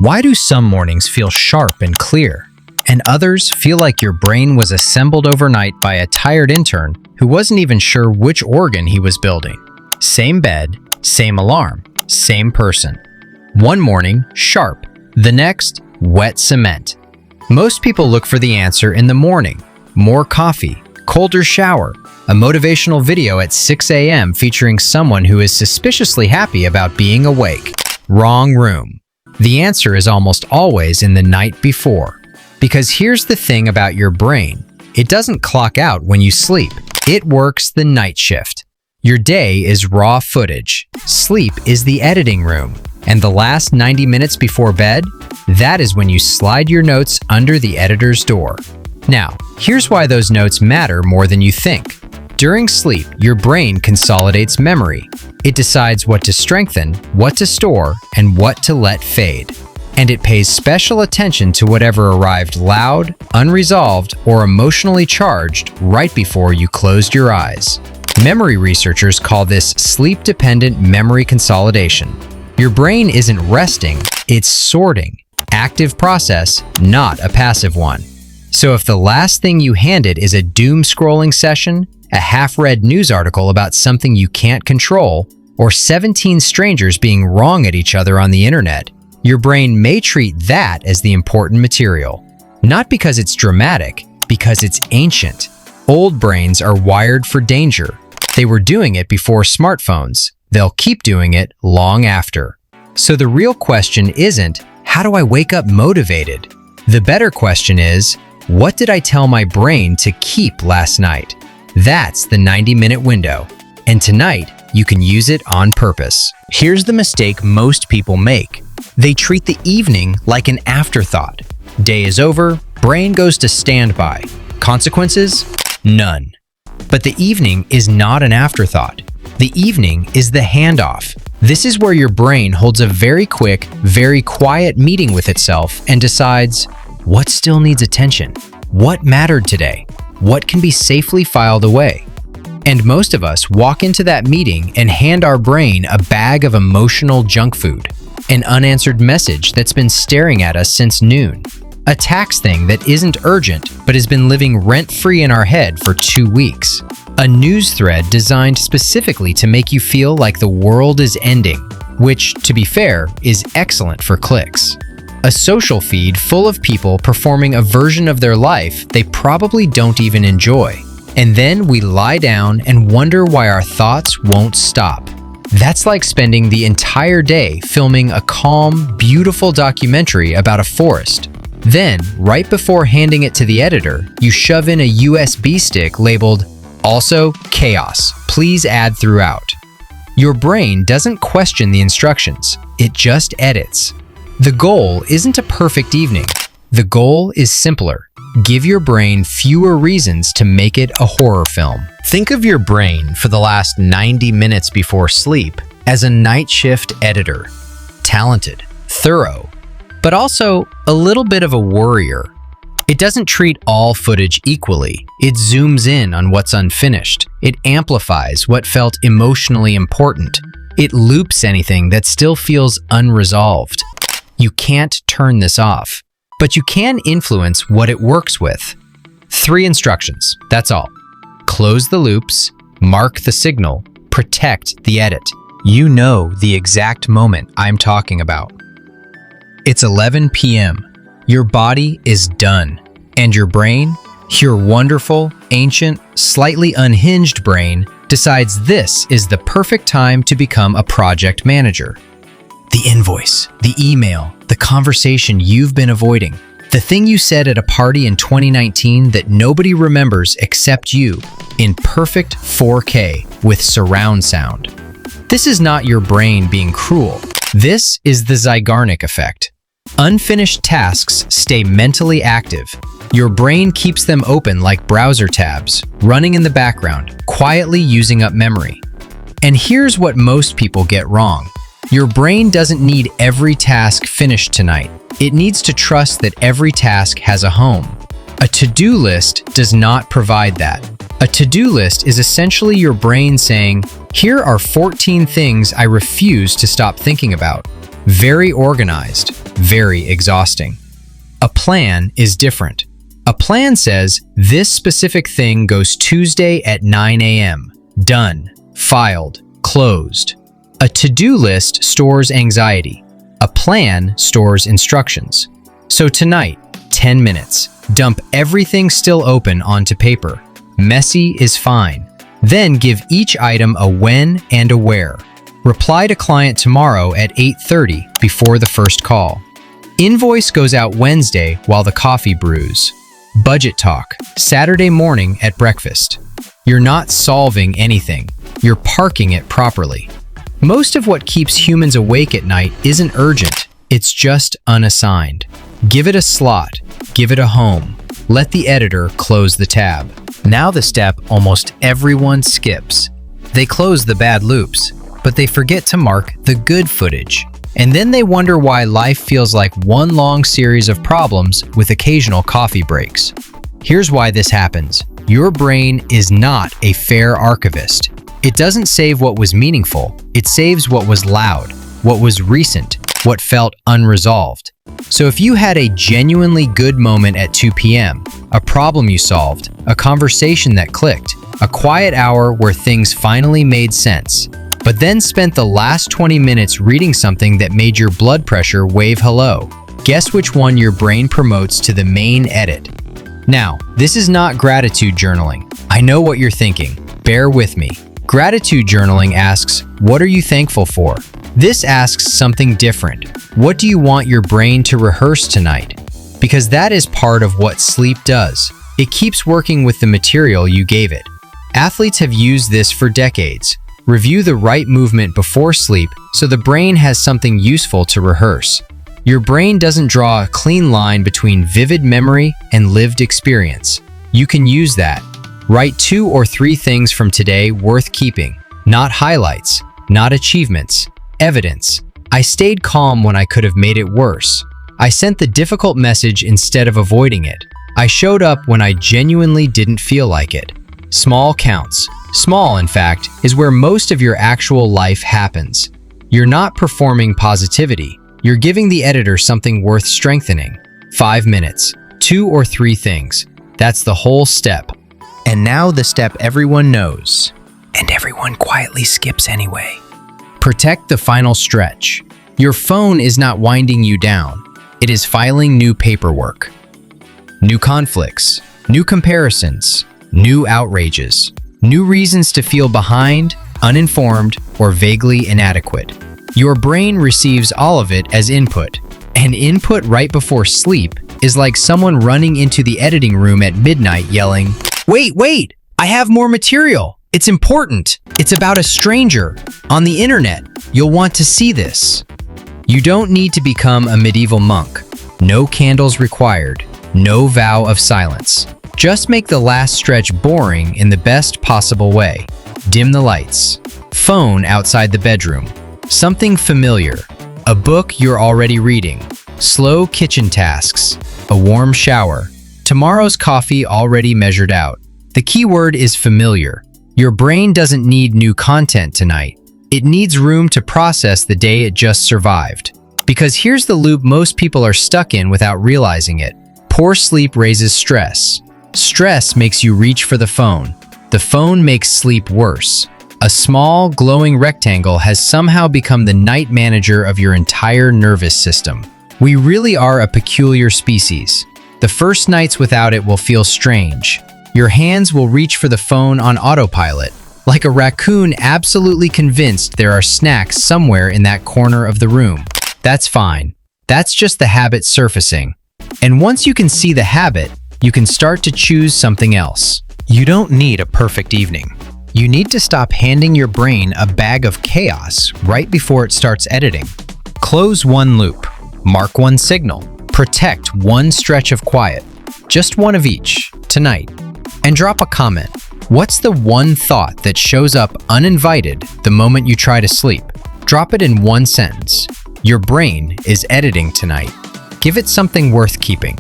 Why do some mornings feel sharp and clear, and others feel like your brain was assembled overnight by a tired intern who wasn't even sure which organ he was building? Same bed, same alarm, same person. One morning, sharp. The next, wet cement. Most people look for the answer in the morning. More coffee, colder shower, a motivational video at 6 a.m. featuring someone who is suspiciously happy about being awake. Wrong room. The answer is almost always in the night before. Because here's the thing about your brain. It doesn't clock out when you sleep. It works the night shift. Your day is raw footage. Sleep is the editing room. And the last 90 minutes before bed, that is when you slide your notes under the editor's door. Now, here's why those notes matter more than you think. During sleep, your brain consolidates memory. It decides what to strengthen, what to store, and what to let fade. And it pays special attention to whatever arrived loud, unresolved, or emotionally charged right before you closed your eyes. Memory researchers call this sleep-dependent memory consolidation. Your brain isn't resting, it's sorting. Active process, not a passive one. So if the last thing you handed is a doom-scrolling session, a half-read news article about something you can't control, or 17 strangers being wrong at each other on the internet, your brain may treat that as the important material. Not because it's dramatic, because it's ancient. Old brains are wired for danger. They were doing it before smartphones. They'll keep doing it long after. So the real question isn't, how do I wake up motivated? The better question is, what did I tell my brain to keep last night? That's the 90-minute window. And tonight, you can use it on purpose. Here's the mistake most people make. They treat the evening like an afterthought. Day is over, brain goes to standby. Consequences? None. But the evening is not an afterthought. The evening is the handoff. This is where your brain holds a very quick, very quiet meeting with itself and decides, what still needs attention? What mattered today? What can be safely filed away? And most of us walk into that meeting and hand our brain a bag of emotional junk food, an unanswered message that's been staring at us since noon, a tax thing that isn't urgent but has been living rent-free in our head for 2 weeks, a news thread designed specifically to make you feel like the world is ending, which, to be fair, is excellent for clicks. A social feed full of people performing a version of their life they probably don't even enjoy. And then we lie down and wonder why our thoughts won't stop. That's like spending the entire day filming a calm, beautiful documentary about a forest. Then, right before handing it to the editor, you shove in a USB stick labeled, "Also chaos, please add throughout." Your brain doesn't question the instructions, it just edits. The goal isn't a perfect evening. The goal is simpler. Give your brain fewer reasons to make it a horror film. Think of your brain for the last 90 minutes before sleep as a night shift editor. Talented, thorough, but also a little bit of a worrier. It doesn't treat all footage equally. It zooms in on what's unfinished. It amplifies what felt emotionally important. It loops anything that still feels unresolved. You can't turn this off, but you can influence what it works with. 3 instructions, that's all. Close the loops, mark the signal, protect the edit. You know the exact moment I'm talking about. It's 11 p.m. Your body is done, and your brain, your wonderful, ancient, slightly unhinged brain, decides this is the perfect time to become a project manager. The invoice, the email, the conversation you've been avoiding, the thing you said at a party in 2019 that nobody remembers except you, in perfect 4K with surround sound. This is not your brain being cruel. This is the Zeigarnik effect. Unfinished tasks stay mentally active. Your brain keeps them open like browser tabs, running in the background, quietly using up memory. And here's what most people get wrong. Your brain doesn't need every task finished tonight. It needs to trust that every task has a home. A to-do list does not provide that. A to-do list is essentially your brain saying, here are 14 things I refuse to stop thinking about. Very organized, very exhausting. A plan is different. A plan says, this specific thing goes Tuesday at 9 a.m. Done, filed, closed. A to-do list stores anxiety. A plan stores instructions. So tonight, 10 minutes. Dump everything still open onto paper. Messy is fine. Then give each item a when and a where. Reply to client tomorrow at 8:30 before the first call. Invoice goes out Wednesday while the coffee brews. Budget talk, Saturday morning at breakfast. You're not solving anything. You're parking it properly. Most of what keeps humans awake at night isn't urgent. It's just unassigned. Give it a slot. Give it a home. Let the editor close the tab. Now the step almost everyone skips. They close the bad loops, but they forget to mark the good footage. And then they wonder why life feels like one long series of problems with occasional coffee breaks. Here's why this happens. Your brain is not a fair archivist. It doesn't save what was meaningful. It saves what was loud, what was recent, what felt unresolved. So if you had a genuinely good moment at 2 p.m., a problem you solved, a conversation that clicked, a quiet hour where things finally made sense, but then spent the last 20 minutes reading something that made your blood pressure wave hello, guess which one your brain promotes to the main edit? Now, this is not gratitude journaling. I know what you're thinking. Bear with me. Gratitude journaling asks, what are you thankful for? This asks something different. What do you want your brain to rehearse tonight? Because that is part of what sleep does. It keeps working with the material you gave it. Athletes have used this for decades. Review the right movement before sleep so the brain has something useful to rehearse. Your brain doesn't draw a clean line between vivid memory and lived experience. You can use that. Write 2 or 3 things from today worth keeping. Not highlights, not achievements, evidence. I stayed calm when I could have made it worse. I sent the difficult message instead of avoiding it. I showed up when I genuinely didn't feel like it. Small counts. Small, in fact, is where most of your actual life happens. You're not performing positivity. You're giving the editor something worth strengthening. 5 minutes. 2 or 3 things. That's the whole step. And now the step everyone knows. And everyone quietly skips anyway. Protect the final stretch. Your phone is not winding you down. It is filing new paperwork. New conflicts. New comparisons. New outrages. New reasons to feel behind, uninformed, or vaguely inadequate. Your brain receives all of it as input, and input right before sleep is like someone running into the editing room at midnight yelling, Wait, I have more material. It's important. It's about a stranger. On the internet, you'll want to see this. You don't need to become a medieval monk. No candles required. No vow of silence. Just make the last stretch boring in the best possible way. Dim the lights. Phone outside the bedroom. Something familiar. A book you're already reading. Slow kitchen tasks. A warm shower. Tomorrow's coffee already measured out. The key word is familiar. Your brain doesn't need new content tonight. It needs room to process the day it just survived. Because here's the loop most people are stuck in without realizing it. Poor sleep raises stress. Stress makes you reach for the phone. The phone makes sleep worse. A small, glowing rectangle has somehow become the night manager of your entire nervous system. We really are a peculiar species. The first nights without it will feel strange. Your hands will reach for the phone on autopilot, like a raccoon absolutely convinced there are snacks somewhere in that corner of the room. That's fine. That's just the habit surfacing. And once you can see the habit, you can start to choose something else. You don't need a perfect evening. You need to stop handing your brain a bag of chaos right before it starts editing. Close one loop. Mark one signal. Protect one stretch of quiet. Just one of each, tonight. And drop a comment. What's the one thought that shows up uninvited the moment you try to sleep? Drop it in one sentence. Your brain is editing tonight. Give it something worth keeping.